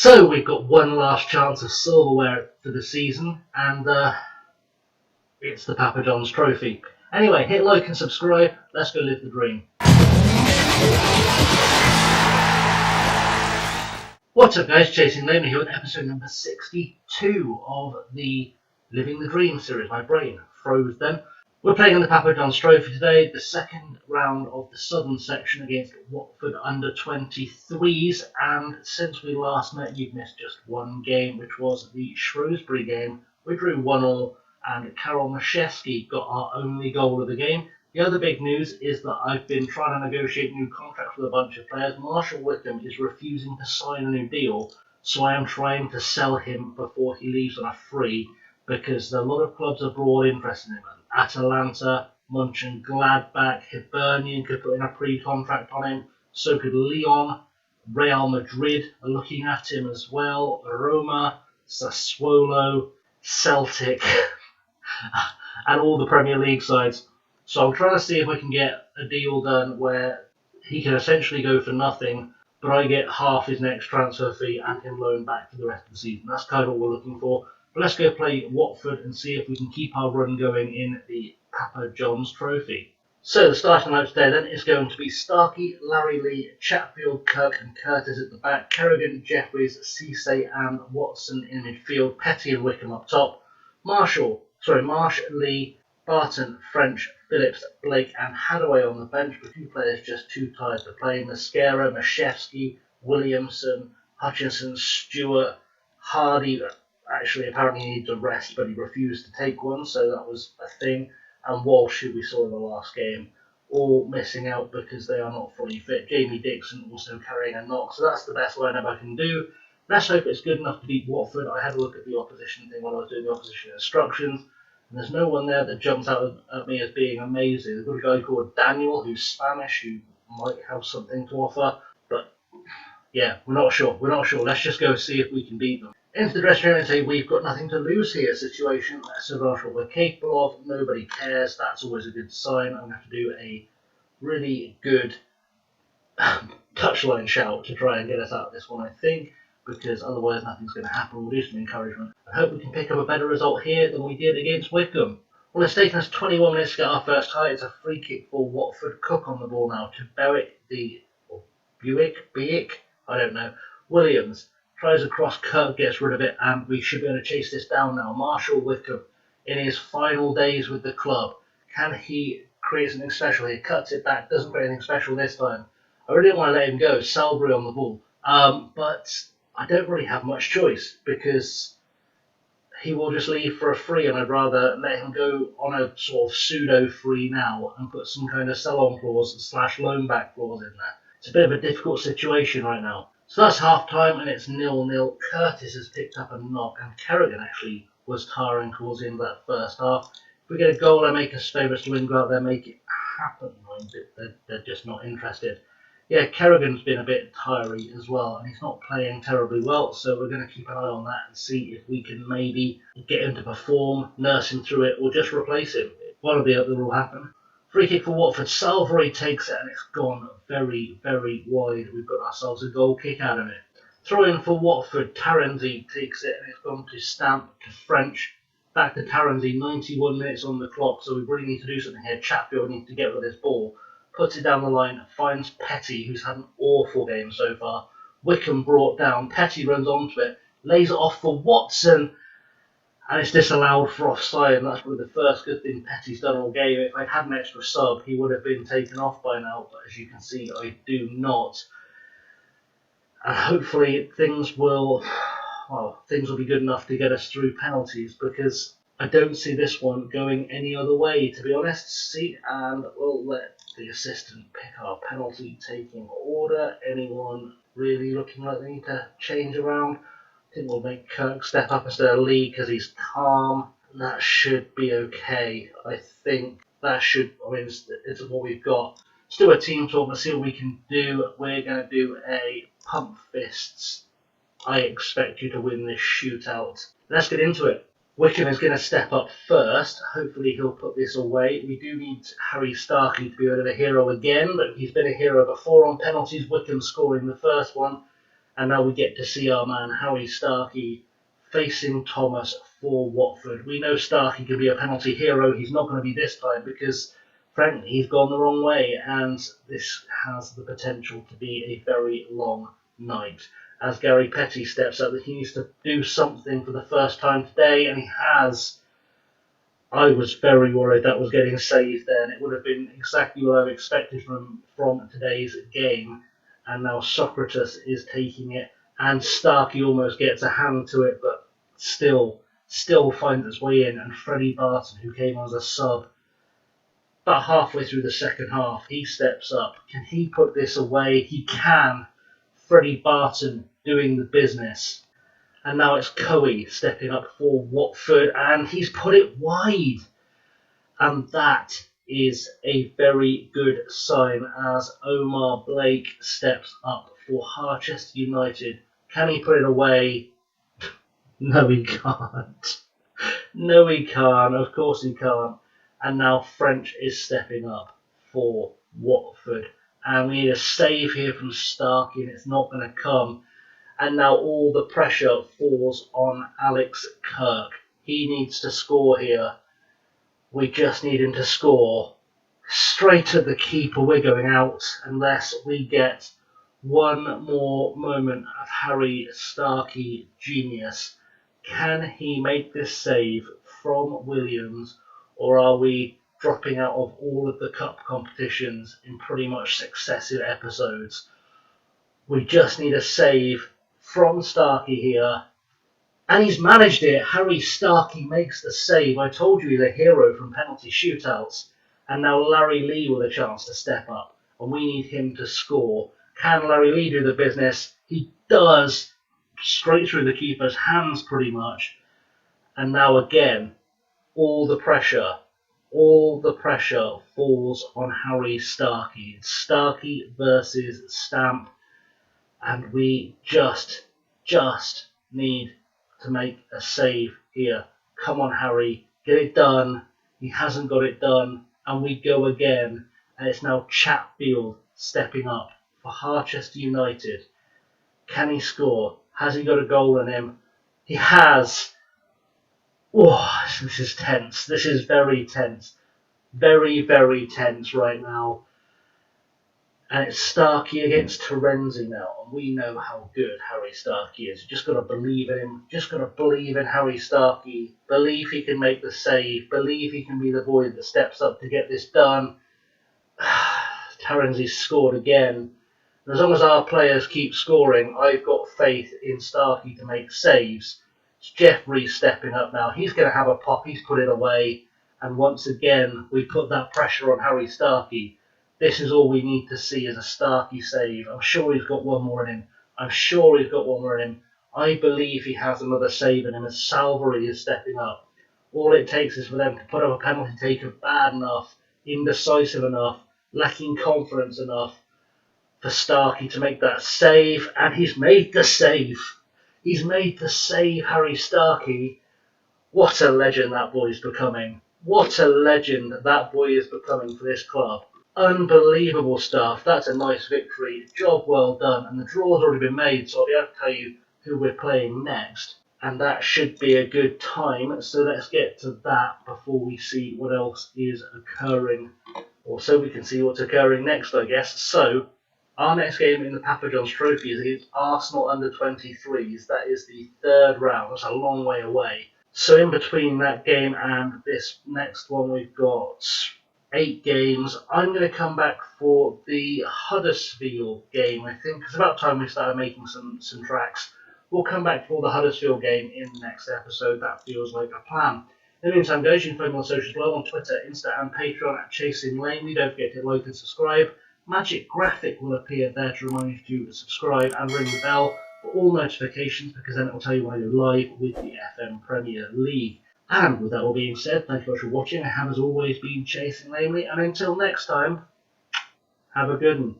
So we've got one last chance of silverware for the season, and it's the Papa John's Trophy. Anyway, hit like and subscribe. Let's go live the dream. What's up, guys? ChasingLamely here with episode number 62 of the Living the Dream series. My brain froze then. We're playing in the Papa John's Trophy today, the second round of the southern section against Watford under 23s, and since we last met you've missed just one game, which was the Shrewsbury game. We drew 1-1 and Karol Maszewski got our only goal of the game. The other big news is that I've been trying to negotiate new contracts with a bunch of players. Marshall Wickham is refusing to sign a new deal, so I am trying to sell him before he leaves on a free, because a lot of clubs abroad interested in him. Atalanta, Mönchengladbach, Hibernian could put in a pre-contract on him. So could Lyon. Real Madrid are looking at him as well. Roma, Sassuolo, Celtic, and all the Premier League sides. So I'm trying to see if we can get a deal done where he can essentially go for nothing, but I get half his next transfer fee and him loaned back for the rest of the season. That's kind of what we're looking for. But let's go play Watford and see if we can keep our run going in the Papa John's Trophy. So the starting lineup today then is going to be Starkey, Larry Lee, Chatfield, Kirk and Curtis at the back, Kerrigan, Jeffries, Cisse and Watson in midfield, Petty and Wickham up top, Marsh, Lee, Barton, French, Phillips, Blake and Hadaway on the bench, with a few players just too tired to play. Mascara, Maszewski, Williamson, Hutchinson, Stewart, Hardy. Actually, apparently he needs a rest, but he refused to take one, so that was a thing. And Walsh, who we saw in the last game, all missing out because they are not fully fit. Jamie Dixon also carrying a knock, so that's the best lineup I can do. Let's hope it's good enough to beat Watford. I had a look at the opposition thing when I was doing the opposition instructions, and there's no one there that jumps out at me as being amazing. There's got a guy called Daniel, who's Spanish, who might have something to offer, but yeah, we're not sure. Let's just go see if we can beat them. Into the dressing room and say we've got nothing to lose here situation. So that's what we're capable of. Nobody cares. That's always a good sign. I'm going to have to do a really good touchline shout to try and get us out of this one, I think, because otherwise nothing's going to happen. We'll do some encouragement. I hope we can pick up a better result here than we did against Wickham. Well, it's taken us 21 minutes to get our first try. It's a free kick for Watford. Cook on the ball now to Buick, I don't know. Williams tries across, Kirk gets rid of it, and we should be able to chase this down now. Marshall Wickham, in his final days with the club, can he create something special? He cuts it back, doesn't create anything special this time. I really don't want to let him go. Salbury on the ball. But I don't really have much choice, because he will just leave for a free, and I'd rather let him go on a sort of pseudo-free now and put some kind of sell-on clause / loan-back clause in there. It's a bit of a difficult situation right now. So that's half-time, and it's 0-0. Curtis has picked up a knock, and Kerrigan actually was tiring towards the end of that first half. If we get a goal, I make us favourites to win, go out there, make it happen. They're just not interested. Yeah, Kerrigan's been a bit tiring as well, and he's not playing terribly well, so we're going to keep an eye on that and see if we can maybe get him to perform, nurse him through it, or just replace him. One or the other will happen. Free kick for Watford. Salbury takes it, and it's gone very, very wide. We've got ourselves a goal kick out of it. Throw in for Watford. Taranzi takes it, and it's gone to Stamp, to French. Back to Taranzi. 91 minutes on the clock, so we really need to do something here. Chatfield needs to get rid of this ball. Puts it down the line, finds Petty, who's had an awful game so far. Wickham brought down. Petty runs onto it, lays it off for Watson, and it's disallowed for offside, and that's probably the first good thing Petty's done all game. If I'd had an extra sub, he would have been taken off by now, but as you can see, I do not. And hopefully things will be good enough to get us through penalties, because I don't see this one going any other way, to be honest. And we'll let the assistant pick our penalty taking order. Anyone really looking like they need to change around? I think we'll make Kirk step up instead of Lee because he's calm. And that should be okay. I think that should, it's what we've got. Let's do a team talk and see what we can do. We're going to do a pump fists. I expect you to win this shootout. Let's get into it. Wickham is going to step up first. Hopefully he'll put this away. We do need Harry Starkey to be a bit of a hero again, but he's been a hero before on penalties. Wickham scoring the first one. And now we get to see our man Harry Starkey facing Thomas for Watford. We know Starkey can be a penalty hero. He's not going to be this time because, frankly, he's gone the wrong way, and this has the potential to be a very long night. As Gary Petty steps up, he needs to do something for the first time today, and he has. I was very worried that was getting saved then. It would have been exactly what I expected from today's game. And now Socrates is taking it, and Starkey almost gets a hand to it, but still finds its way in. And Freddie Barton, who came on as a sub about halfway through the second half, he steps up. Can he put this away? He can. Freddie Barton doing the business. And now it's Coe stepping up for Watford, and he's put it wide. And that is a very good sign as Omar Blake steps up for Harchester United. Can he put it away? No, he can't. No, he can't. Of course he can't. And now French is stepping up for Watford. And we need a save here from Starkey, and it's not going to come. And now all the pressure falls on Alex Kirk. He needs to score here. We just need him to score. Straight at the keeper, we're going out unless we get one more moment of Harry Starkey genius. Can he make this save from Williams, or are we dropping out of all of the cup competitions in pretty much successive episodes? We just need a save from Starkey here. And he's managed it. Harry Starkey makes the save. I told you he's a hero from penalty shootouts. And now Larry Lee with a chance to step up. And we need him to score. Can Larry Lee do the business? He does. Straight through the keeper's hands pretty much. And now again, all the pressure falls on Harry Starkey. It's Starkey versus Stamp. And we just need to make a save here. Come on, Harry. Get it done. He hasn't got it done. And we go again. And it's now Chatfield stepping up for Harchester United. Can he score? Has he got a goal in him? He has. Oh, this is tense. This is very tense. Very, very tense right now. And it's Starkey against Terenzi now. And we know how good Harry Starkey is. You just got to believe in him. Just got to believe in Harry Starkey. Believe he can make the save. Believe he can be the boy that steps up to get this done. Terenzi's scored again. And as long as our players keep scoring, I've got faith in Starkey to make saves. It's Jeffrey stepping up now. He's going to have a pop. He's put it away. And once again, we put that pressure on Harry Starkey. This is all we need to see as a Starkey save. I'm sure he's got one more in him. I believe he has another save in him as Salvery is stepping up. All it takes is for them to put up a penalty taker bad enough, indecisive enough, lacking confidence enough for Starkey to make that save. And he's made the save. He's made the save, Harry Starkey. What a legend that boy is becoming. What a legend that boy is becoming for this club. Unbelievable stuff. That's a nice victory. Job well done. And the draw's already been made, so I'll be able to tell you who we're playing next. And that should be a good time. So let's get to that before we see what else is occurring. Or so we can see what's occurring next, I guess. So, our next game in the Papa John's Trophy is against Arsenal under-23s. That is the third round. That's a long way away. So in between that game and this next one, we've got 8 games. I'm going to come back for the Huddersfield game, I think. It's about time we started making some tracks. We'll come back for the Huddersfield game in the next episode. That feels like a plan. In the meantime, guys, you can find me on socials below on Twitter, Insta, and Patreon at ChasingLamely. Don't forget to like and subscribe. Magic graphic will appear there to remind you to subscribe and ring the bell for all notifications, because then it will tell you when I go live with the FM Premier League. And with that all being said, thank you very much for watching. I have as always been Chasing Lamely, and until next time, have a good one.